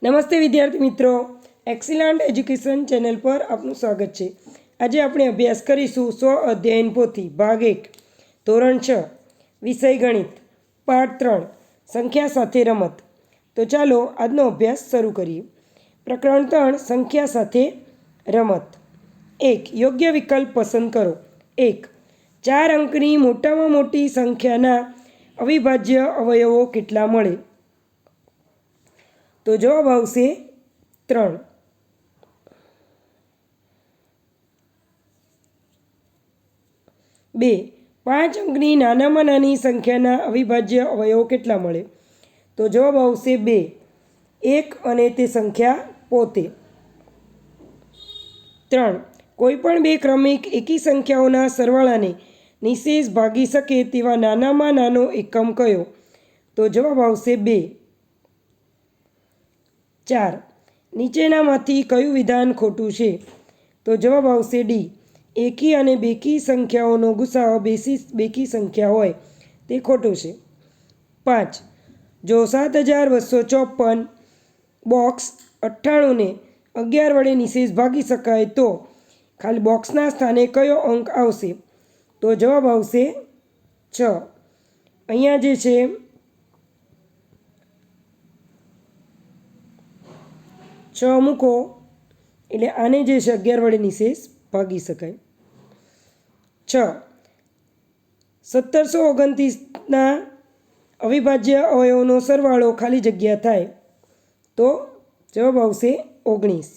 નમસ્તે વિદ્યાર્થી મિત્રો, એક્સિલન્ટ એજ્યુકેશન ચેનલ પર આપનું સ્વાગત છે। આજે આપણે અભ્યાસ કરીશું સ્વ અધ્યયન પોથી ભાગ 1 ધોરણ 6 વિષય ગણિત પાઠ 3 સંખ્યા સાથે રમત। તો ચાલો આજનો અભ્યાસ શરૂ કરીએ। પ્રકરણ 3 સંખ્યા સાથે રમત। 1 યોગ્ય વિકલ્પ પસંદ કરો। 1 4 અંકની મોટામાં મોટી સંખ્યાના અવિભાજ્ય અવયવો કેટલા મળે? तो जवाब आवशे 3। 2 5 अंकनी नानामां नानी संख्याना अविभाज्य अवयवो केटला मळे? तो जवाब आवशे 2 1 अने ते संख्या पोते। 3 कोईपण बे क्रमिक एकी संख्याओना सरवाळाने निशेष भागी शके तेवा नानामां नानो एकम कयो? तो जवाब आवशे 2। 4 નીચેનામાંથી કયું વિધાન ખોટું છે? તો જવાબ આવશે ડી એકી અને બેકી સંખ્યાઓનો ગુસાઅ બેકી સંખ્યા હોય તે ખોટું છે। 5 જો 7254 બોક્સ 98 ને 11 વડે નિશેષ ભાગી શકાય તો ખાલી બોક્સના સ્થાને કયો અંક આવશે? તો જવાબ આવશે 6। અહીંયા જે છે 6 મૂકો એટલે આને જે છે 11 વડે નિશેષ ભાગી શકાય। 6 1729ના અવિભાજ્ય અવયવોનો સરવાળો ખાલી જગ્યા થાય તો જવાબ આવશે 19।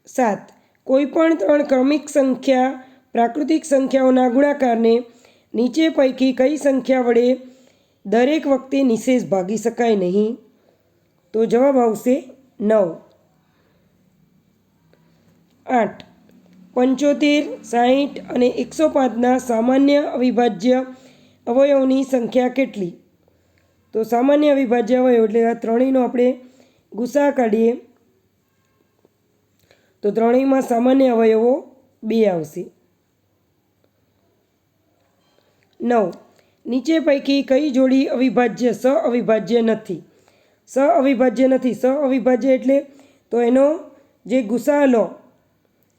7 કોઈપણ 3 ક્રમિક સંખ્યા પ્રાકૃતિક સંખ્યાઓના ગુણાકારને નીચે પૈકી કઈ સંખ્યા વડે દરેક વખતે નિશેષ ભાગી શકાય નહીં? तो जवाब आवशे 9। 8 75 60 અને 105ના સામાન્ય અવિભાજ્ય અવયવોની સંખ્યા કેટલી? તો સામાન્ય અવિભાજ્ય અવયવ એટલે આ ત્રણેયનો આપણે ગુસા કાઢીએ તો ત્રણેયમાં સામાન્ય અવયવો 2 આવશે। 9 નીચે પૈકી કઈ જોડી અવિભાજ્ય સ અવિભાજ્ય નથી? સ અવિભાજ્ય નથી। સ અવિભાજ્ય એટલે તો એનો જે ગુસા લો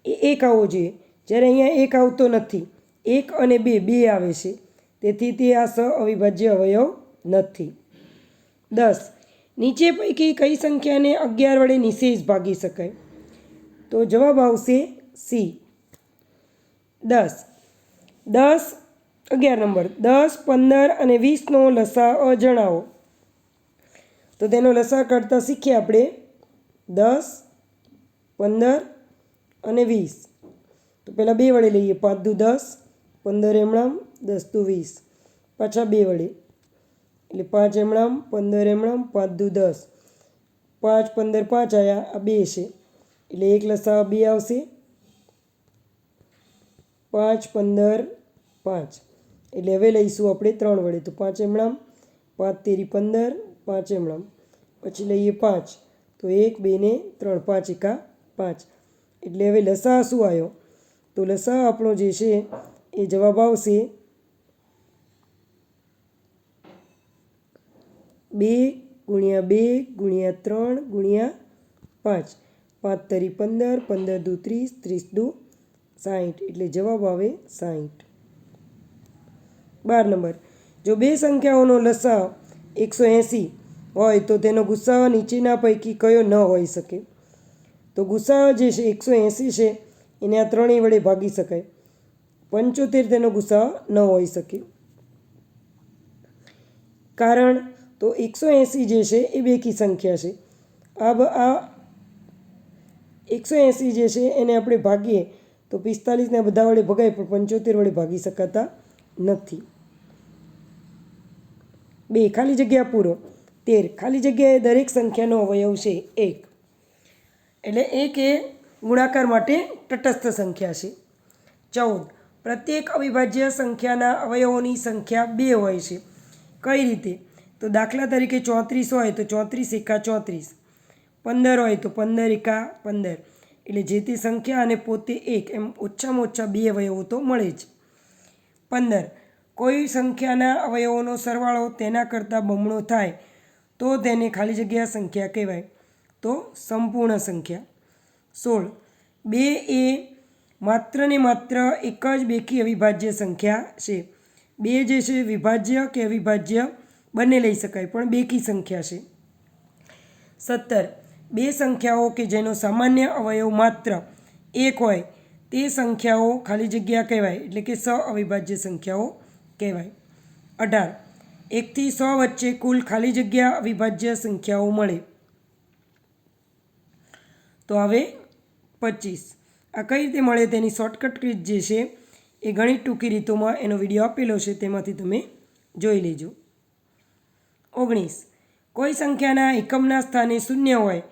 એ 1 આવવો જોઈએ, જ્યારે અહીંયા 1 આવતો નથી, 1 અને 2 2 આવે છે, તેથી તે આ સ અવિભાજ્ય અવયવ નથી। 10 નીચે પૈકી કઈ સંખ્યાને 11 વડે નિશેષ ભાગી શકાય? તો જવાબ આવશે સી 10। 11 નંબર 10 15 અને 20નો લસાઅ જણાવો। તો તેનો લસા કાઢતા શીખીએ આપણે 10 15 અને 20। તો પહેલાં 2 વડે લઈએ, 5 દુ 10 15 એમણામ 10 દુ 20, પાછા 2 વડે એટલે 5 એમણામ 15 એમણામ 5 દુ 10, 5 15 5 આવ્યા, આ 2 છે એટલે એક લસા 2 આવશે। 5 15 5 એટલે હવે લઈશું આપણે 3 વડે, તો 5 એમણામ 5 તેરી 15 5 એમણામ, પછી લઈએ 5 તો 1 2 ને 3 5 એકા 5 એટલે હવે લસા શું આવ્યો? તો લસા આપણો જે છે એ જવાબ આવશે 2 ગુણ્યા 2 ગુણ્યા 3 ગુણ્યા 5, 5 તરી 15 15 દુ 30 30 દુ 60 એટલે જવાબ આવે 60। 12 નંબર જો બે સંખ્યાઓનો લસા 180 હોય તો તેનો ગુસાઅ નીચેના પૈકી કયો ન હોઈ શકે? તો ગુસાઅ જે છે 180 છે એને આ ત્રણેય વડે ભાગી શકાય, 75 તેનો ગુસાઅ ન હોઈ શકે। કારણ તો 180 જે છે એ બેકી સંખ્યા છે। આ 180 જે છે એને આપણે ભાગીએ તો 45ને બધા વડે ભગાય પણ 75 વડે ભાગી શકાતા નથી। 2 ખાલી જગ્યા પૂરો 13 ખાલી જગ્યાએ દરેક સંખ્યાનો અવયવ છે 1 એટલે 1 એ ગુણાકાર માટે તટસ્થ સંખ્યા છે। 14 પ્રત્યેક અવિભાજ્ય સંખ્યાના અવયવોની સંખ્યા 2 હોય છે। કઈ રીતે? તો દાખલા તરીકે 34 હોય તો 34 એકા 34, 15 હોય તો 15 એકા 15 એટલે જે તે સંખ્યા અને પોતે 1 એમ ઓછામાં ઓછા 2 અવયવો તો મળે જ। 15 કોઈ સંખ્યાના અવયવોનો સરવાળો તેના કરતાં બમણો થાય તો તેને ખાલી જગ્યા સંખ્યા કહેવાય. તો સંપૂર્ણ સંખ્યા. 16. 2 એ માત્ર ને માત્ર એક જ બેકી અવિભાજ્ય સંખ્યા છે. 2 જે છે વિભાજ્ય કે અવિભાજ્ય બંને લઈ શકાય, પણ બેકી સંખ્યા છે. 17. 2 સંખ્યાઓ કે જેનો સામાન્ય અવયવ માત્ર 1 હોય તે સંખ્યાઓ ખાલી જગ્યા કહેવાય, એટલે કે અવિભાજ્ય સંખ્યાઓ કહેવાય. 18. 1 થી 100 વચ્ચે કુલ ખાલી જગ્યા અવિભાજ્ય સંખ્યાઓ મળે. તો હવે 25. આ કઈ રીતે મળે તેની શોર્ટકટ રીત જે છે એ ગણિત ટૂંકી રીતોમાં એનો વિડીયો આપેલો છે, તેમાંથી તમે જોઈ લેજો. 19. કોઈ સંખ્યાના એકમના સ્થાને 0 હોય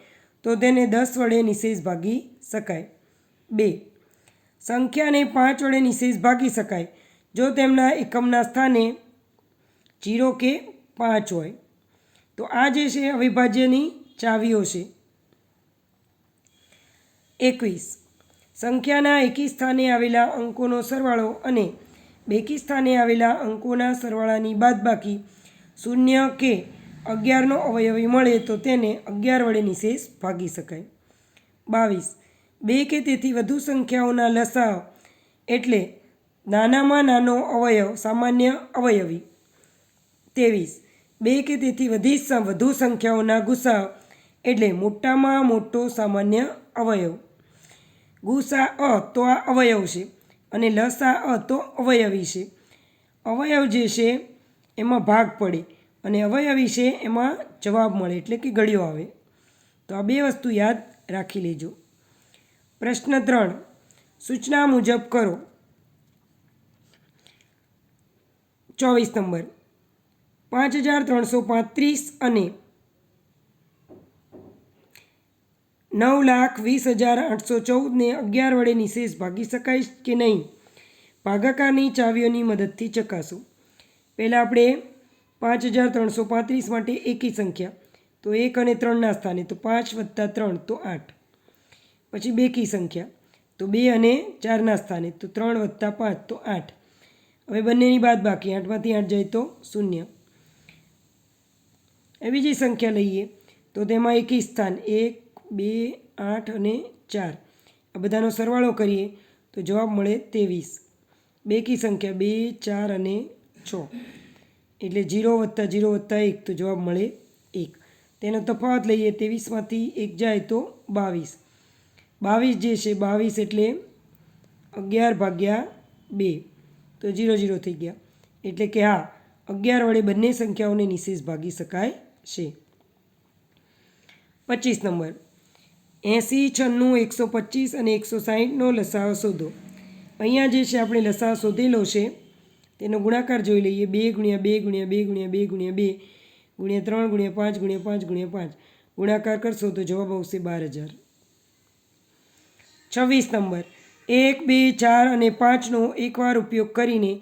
તો તેને 10 વડે નિશેષ ભાગી શકાય. 2. સંખ્યાને 5 વડે નિશેષ ભાગી શકાય જો તેમના એકમના સ્થાને 0 કે 5 હોય. તો આ જે છે અવિભાજ્યની ચાવીઓ છે. 21. સંખ્યાના એકી સ્થાને આવેલા અંકોનો સરવાળો અને બેકી સ્થાને આવેલા અંકોના સરવાળાની બાદબાકી 0 કે 11નો અવયવી મળે તો તેને 11 વડે નિશેષ ભાગી શકાય. 22. 2 કે તેથી વધુ સંખ્યાઓના લસાઅ એટલે નાનામાં નાનો અવયવ સામાન્ય અવયવી. 23. 2 કે તેથી વધુ સંખ્યાઓના ગુસાઅ એટલે મોટામાં મોટો સામાન્ય અવયવ. ગુસાઅ તો આ અવયવ છે અને લસાઅ તો અવયવી છે. અવયવ જે છે એમાં ભાગ પડે અને અવયવી છે એમાં જવાબ મળે, એટલે કે ઘડિયો આવે. તો આ 2 વસ્તુ યાદ રાખી લેજો. પ્રશ્ન 3. સૂચના મુજબ કરો. 24 નંબર. 5335 અને 9,20,814 ને 11 વડે નિશેષ ભાગી શકાય કે નહીં? ભાગાકારની ચાવીઓની મદદથી ચકાસો. પહેલાં આપણે 5335 માટે એકી સંખ્યા, તો 1 અને 3ના સ્થાને, તો 5 + 3 તો 8. પછી બેકી સંખ્યા, તો 2 અને 4ના સ્થાને, તો 3 + 5 તો 8. હવે બંનેની બાદબાકી, 8માંથી 8 જાય તો 0. એ બીજી સંખ્યા લઈએ તો તેમાં એકી સ્થાન 1, 2, 8 અને 4. આ બધાનો સરવાળો કરીએ તો જવાબ મળે 23. બેકી સંખ્યા 2, 4 અને 6 એટલે 0 + 0 + 1 તો જવાબ મળે 1. તેનો તફાવત લઈએ, 23માંથી 1 જાય તો 22. 22 જે છે 22 એટલે 11/2 તો 0 0 થઈ ગયા, એટલે કે હા 11 વડે બંને સંખ્યાઓને નિશેષ ભાગી શકાય છે. 25 નંબર. 80, 96, 125 અને 160નો લસાઅ શોધો. અહીંયા જે છે આપણે લસાઅ શોધેલો છે તેનો ગુણાકાર જોઈ લઈએ. 2 × 2 × 2 × 2 × 2 × 3 × 5 × 5 × 5 ગુણાકાર કરશો તો જવાબ આવશે 12,000. 26 નંબર. 1, 2, 4 અને 5નો એકવાર ઉપયોગ કરીને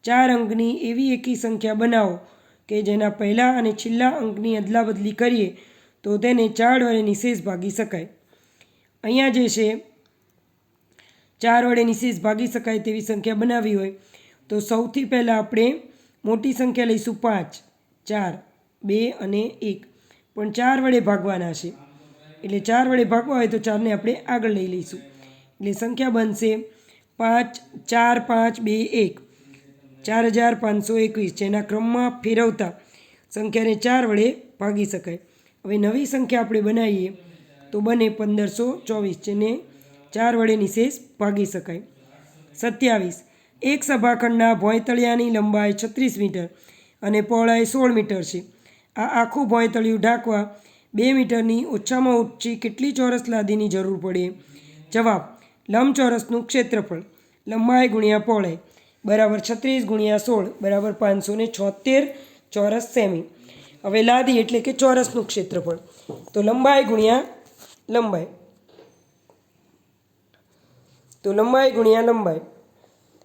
4 અંકની એવી એકી સંખ્યા બનાવો કે જેના પહેલા અને છેલ્લા અંકની અદલાબદલી કરીએ તો તેને 4 વડે નિશેષ ભાગી શકાય. અહીંયા જે છે 4 વડે નિશેષ ભાગી શકાય તેવી સંખ્યા બનાવવી હોય તો સૌથી પહેલાં આપણે મોટી સંખ્યા લઈશું 5, 4, 2 અને 1, પણ 4 વડે ભાગવાના છે, એટલે 4 વડે ભાગવા હોય તો 4ને આપણે આગળ લઈ લઈશું, એટલે સંખ્યા બનશે 5, 4, 5, 2, 1, 4,521. જેના ક્રમમાં ફેરવતા સંખ્યાને 4 વડે ભાગી શકાય. હવે નવી સંખ્યા આપણે બનાવીએ તો બને 1524, જેને 4 વડે નિશેષ ભાગી શકાય. 27. એક સભાખંડના ભોંયતળિયાની લંબાઈ 36 મીટર અને પહોળાઈ 16 મીટર છે. આ આખું ભોંયતળિયું ઢાંકવા 2 મીટરની ઓછામાં ઓછી કેટલી ચોરસ લાદીની જરૂર પડે? જવાબ. લંબચોરસનું ક્ષેત્રફળ લંબાઈ × પહોળાઈ બરાબર 36 × 16 બરાબર 576 ચોરસ સેમી. હવે લાદી એટલે કે ચોરસનું ક્ષેત્રફળ, તો લંબાઈ × લંબાઈ, તો લંબાઈ × લંબાઈ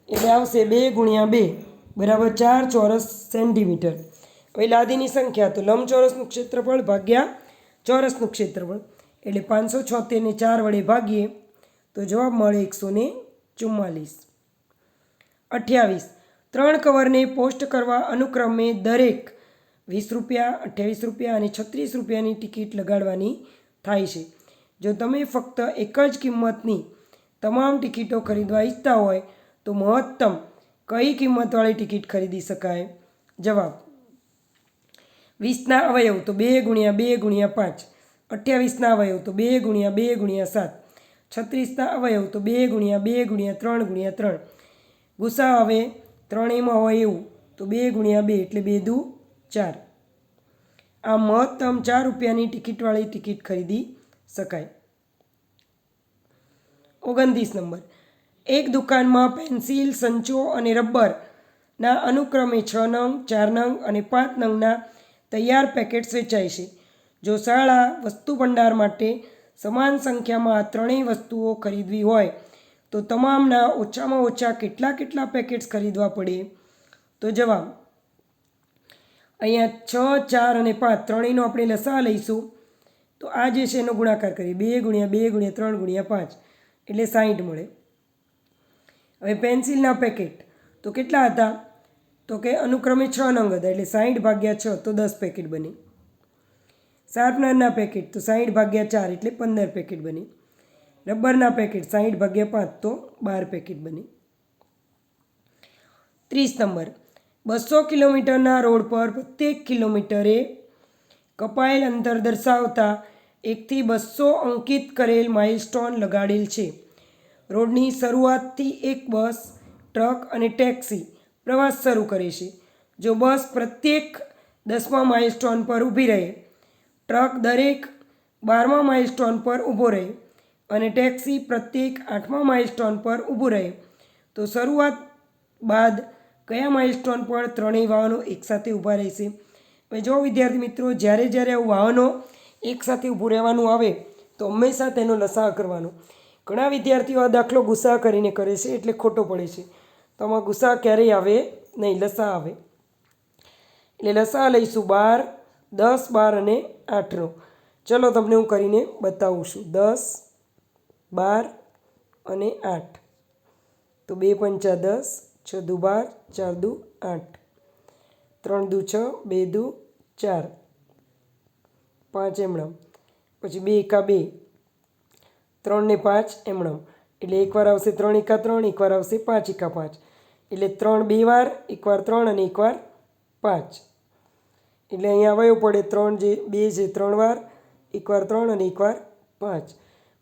એટલે આવશે 2 × 2 બરાબર 4 ચોરસ સેન્ટીમીટર. હવે લાદીની સંખ્યા, તો લંબચોરસનું ક્ષેત્રફળ ભાગ્યા ચોરસનું ક્ષેત્રફળ એટલે 576ને 4 વડે ભાગીએ તો જવાબ મળે 144. 28. 3 કવરને પોસ્ટ કરવા અનુક્રમે દરેક ₹20, ₹28 અને ₹36ની ટિકિટ લગાડવાની થાય છે. જો તમે ફક્ત એક જ કિંમતની તમામ ટિકિટો ખરીદવા ઈચ્છતા હોય તો મહત્તમ કઈ કિંમતવાળી ટિકિટ ખરીદી શકાય? જવાબ: 20ના અવયવ તો 2 × 2 × 5, 28ના અવયવ તો 2 × 2 × 7, 36ના અવયવ તો 2 × 2 × 3 × 3. ગુસા હવે ત્રણેયમાં હોય એવું તો 2 × 2 એટલે 2 દુ 4. આ મહત્તમ ₹4ની ટિકિટવાળી ટિકિટ ખરીદી શકાય. 29 નંબર. એક દુકાનમાં પેન્સિલ, સંચો અને રબરના અનુક્રમે 6 નંગ, 4 નંગ અને 5 નંગના તૈયાર પેકેટ્સ વેચાય છે. જો શાળા વસ્તુ ભંડાર માટે સમાન સંખ્યામાં આ ત્રણેય વસ્તુઓ ખરીદવી હોય તો તમામના ઓછામાં ઓછા કેટલા પેકેટ્સ ખરીદવા પડે? તો જવાબ: અહીંયા 6, 4 અને 5 ત્રણેયનો આપણે લસા લઈશું તો આ જે છે એનો ગુણાકાર કરીએ 2 × 2 × 3 × 5 એટલે 60 મળે. હવે પેન્સિલના પેકેટ તો કેટલા હતા? તો કે અનુક્રમે 6 નંગ હતા એટલે 60/6 તો 10 પેકેટ બને. શાર્પનરના પેકેટ તો 60/4 એટલે 15 પેકેટ બને. રબરના પેકેટ 60/5 તો 12 પેકેટ બને. 30 નંબર. 200 કિલોમીટરના રોડ પર પ્રત્યેક કિલોમીટરે કપાયેલ અંતર દર્શાવતા 1 થી 200 અંકિત કરેલ માઇલસ્ટોન લગાડેલ છે. રોડની શરૂઆતથી એક બસ, ટ્રક અને ટેક્સી પ્રવાસ શરૂ કરે છે. જો બસ પ્રત્યેક 10મા માઇલસ્ટોન પર ઊભી રહે, ટ્રક દરેક 12મા માઇલસ્ટોન પર ઊભો રહે અને ટેક્સી પ્રત્યેક 8મા માઇલસ્ટોન પર ઊભું રહે તો શરૂઆત બાદ કયા માઇલસ્ટોન પર ત્રણેય વાહનો એકસાથે ઊભા રહેશે? હવે જો વિદ્યાર્થી મિત્રો, જ્યારે આવું વાહનો એકસાથે ઊભું રહેવાનું આવે તો હંમેશા તેનો લસાઅ કરવાનો. ઘણા વિદ્યાર્થીઓ આ દાખલો ગુસા કરીને કરે છે એટલે ખોટો પડે છે. તો આમાં ગુસા ક્યારેય આવે નહીં, લસા આવે. એટલે લસા લઈશું 12, 10, 12 અને 8નો. ચલો તમને હું કરીને બતાવું છું. 10, 12 અને 8 તો 2 × 5 = 10, 6 દુ 12, 4 દુ 8, 3 દુ 6, 2 દુ 4, 5 એમણમ, પછી 2 × 2, 3 ને 5 એમણમ. એટલે એકવાર આવશે 3 × 3, એકવાર આવશે 5 × 5 એટલે 3 બે વાર, એકવાર 3 અને એકવાર 5. એટલે અહીંયા અવયવ પડે 3 જે 2 છે 3 વાર, એકવાર 3 અને એકવાર 5.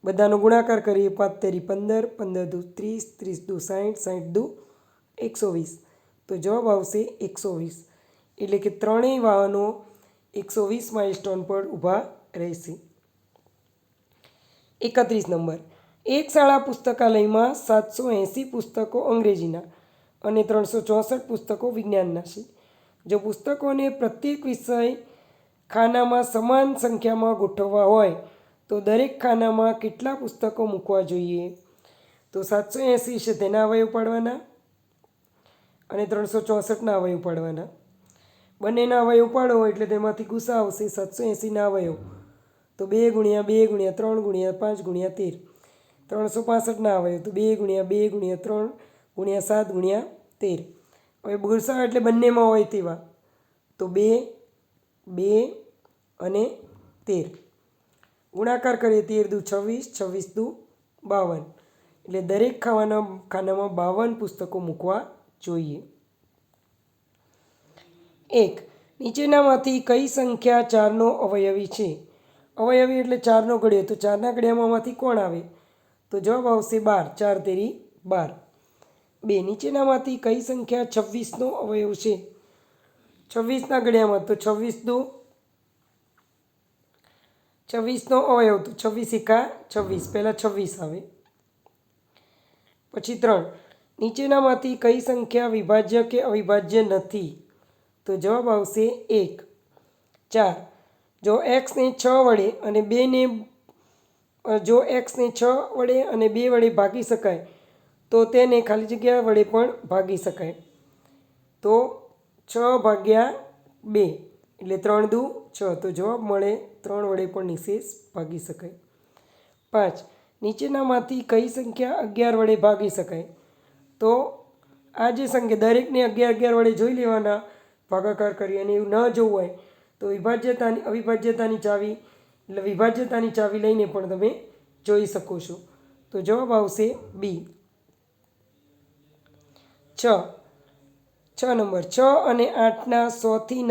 બધાનો ગુણાકાર કરીએ 5 તેરી 15, 15 દુ 30, 30 દુ 60, 60 દુ 120. તો જવાબ આવશે 120. એટલે કે ત્રણેય વાહનો 120 માઇલસ્ટોન પર ઊભા રહેશે. 31 નંબર. એક શાળા પુસ્તકાલયમાં 780 પુસ્તકો અંગ્રેજીના અને 364 પુસ્તકો વિજ્ઞાનના છે. જો પુસ્તકોને પ્રત્યેક વિષય ખાનામાં સમાન સંખ્યામાં ગોઠવવા હોય તો દરેક ખાનામાં કેટલા પુસ્તકો મૂકવા જોઈએ? તો 780 છે તેના અવયવ પાડવાના અને 364ના અવયવ પાડવાના. બંનેના અવયવ પાડો એટલે તેમાંથી ગુસા આવશે 780ના અવયવ તો 2 × 2 × 3 × 5 × 13. 365ના અવયવ તો 2 × 2 × 3 × 7 × 13. હવે ગુસા એટલે બંનેમાં હોય તેવા તો 2, 2 અને 13. ગુણાકાર કરીએ 13 દુ 26, 26 દુ 52. એટલે દરેક ખાનામાં 52 પુસ્તકો મૂકવા જોઈએ. 1. નીચેનામાંથી કઈ સંખ્યા 4નો અવયવી છે? અવયવી એટલે 4નો ઘડિયો, તો 4ના ઘડિયામાંથી કોણ આવે? તો જવાબ આવશે 12, 4 તેરી 12. 2. નીચેનામાંથી કઈ સંખ્યા 26નો અવયવ છે? 26ના ઘડિયામાં તો 26 દુ 26નો અવયવ તો 26 એકા 26, પહેલાં 26 આવે. પછી 3. નીચેનામાંથી કઈ સંખ્યા વિભાજ્ય કે અવિભાજ્ય નથી? તો જવાબ આવશે 1, 4. જો xને 6 વડે અને 2 વડે ભાગી શકાય તો તેને ખાલી જગ્યા વડે પણ ભાગી શકાય. તો 6/2 એટલે 3 દુ 6 તો જવાબ મળે 3 વડે પણ નિશેષ ભાગી શકાય. 5. નીચેનામાંથી કઈ સંખ્યા 11 વડે ભાગી શકાય? તો આ જે સંખ્યા દરેકને 11 11 વડે જોઈ લેવાના ભાગાકાર કરી અને એવું ન જોવું હોય તો અવિભાજ્યતાની ચાવી એટલે વિભાજ્યતાની ચાવી લઈને પણ તમે જોઈ શકો છો. તો જવાબ આવશે બી. 6 નંબર 6 અને 8ના 100થી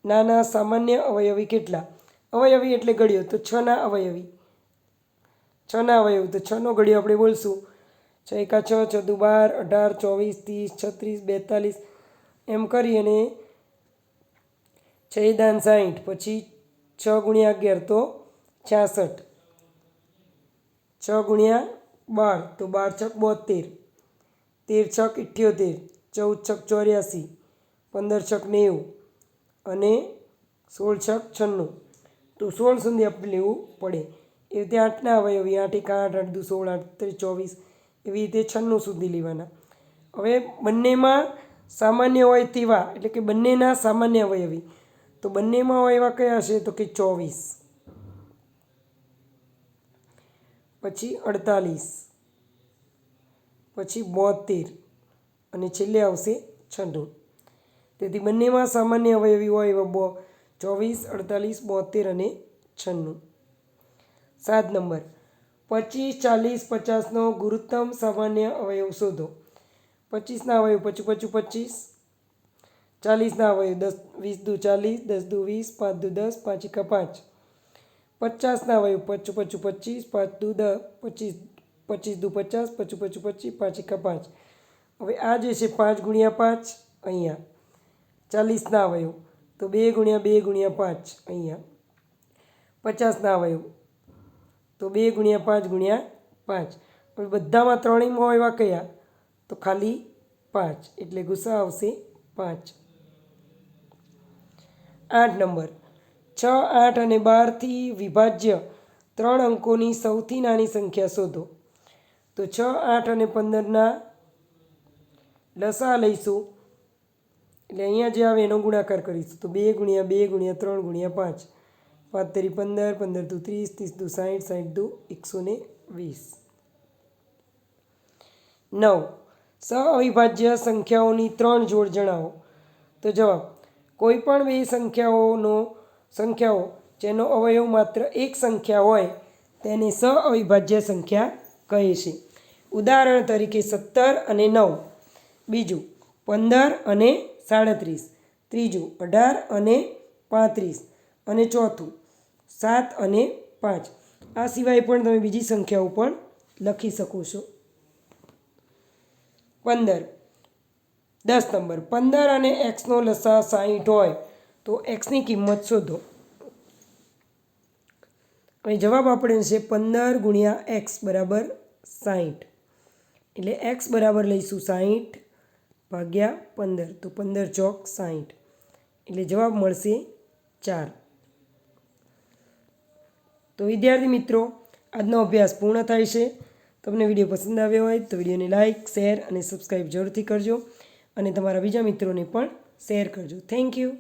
નાના સામાન્ય અવયવી કેટલા? અવયવી એટલે ઘડિયો, તો 6ના અવયવી. 6ના અવયવી તો 6નો ઘડિયો આપણે બોલશું 6 એકા 6, 6 દુ 12, 18, 24, 30, 36, 42 એમ કરી અને 6 દાન 60, પછી 6 ગુણ્યા 11 તો 66, 6 ગુણ્યા 12 તો 12 છક 72, 13 છક 78, 14 છક 84, 15 છક 90 અને 16 છક 96. તો 16 સુધી આપણે લેવું પડે. એ રીતે 8ના અવયવી 8 એક 8, 8 દુ 16, 8 ત્રીસ 24 એવી રીતે 96 સુધી લેવાના. હવે બંનેમાં સામાન્ય હોય તેવા એટલે કે બંનેના સામાન્ય અવયવી તો બંનેમાં હોય એવા કયા હશે તો કે 24, પછી 48, પછી 72 અને છેલ્લે આવશે 96. તેથી બંનેમાં સામાન્ય અવયવી હોય એવા 24, 48, 72 અને 96. 7 નંબર 25, 40, 50નો ગુરુત્તમ સામાન્ય અવયવ શોધો. 25ના અવયવ 25, 25, 40ના અવયવ 10, 20 દુ 40, 10 દુ 20, 5 દુ 10, 5 એકા 5. 50ના અવયવ 25, 25, 25, 5 દુ 10, 25, 25 દુ 50, 25, 25, 5 એકા 5. હવે આ જે છે 5 ગુણ્યા 5 અહીંયા. 40ના અવયવ તો 2 ગુણ્યા 2 ગુણ્યા 5 અહીંયા. 50ના અવયવ તો 2 ગુણ્યા 5 ગુણ્યા 5. હવે બધામાં ત્રણેયમાં એવા કયા તો ખાલી 5 એટલે ગુસા આવશે 5. 8 નંબર 6, 8 અને 12થી વિભાજ્ય 3 અંકોની સૌથી નાની સંખ્યા શોધો. તો 6, 8 અને 15ના લસા લઈશું એટલે અહીંયા જે આવે એનો ગુણાકાર કરીશું તો 2 ગુણ્યા 2 ગુણ્યા 3 ગુણ્યા 5, 5 તેરી 15, 15 દુ 30, 30 દુ 60, 60 દુ 120. 9 સઅવિભાજ્ય સંખ્યાઓની 3 જોડ જણાવો. તો જવાબ કોઈપણ બે સંખ્યાઓ જેનો અવયવ માત્ર એક સંખ્યા હોય તેને સઅવિભાજ્ય સંખ્યા કહે છે. ઉદાહરણ તરીકે 17 અને 9, બીજું 15 અને 37, ત્રીજું 18 અને 35 અને ચોથું 7 અને 5. આ સિવાય પણ તમે બીજી સંખ્યાઓ પણ લખી શકો છો. 10 નંબર 15 અને એક્સનો લસા 60 હોય તો એક્સની કિંમત શોધો. અહીં જવાબ આપણે છે 15 ગુણ્યા એક્સ બરાબર 60 એટલે એક્સ બરાબર લઈશું 60 ભાગ્યા 15 તો 15 ચોક 60 એટલે જવાબ મળશે 4. તો વિદ્યાર્થી મિત્રો આજનો અભ્યાસ પૂર્ણ થાય છે. તમને વિડીયો પસંદ આવ્યો હોય તો વિડીયોને લાઇક, શેર અને સબસ્ક્રાઈબ જરૂરથી કરજો અને તમારા બીજા મિત્રોને પણ શેર કરજો. Thank you.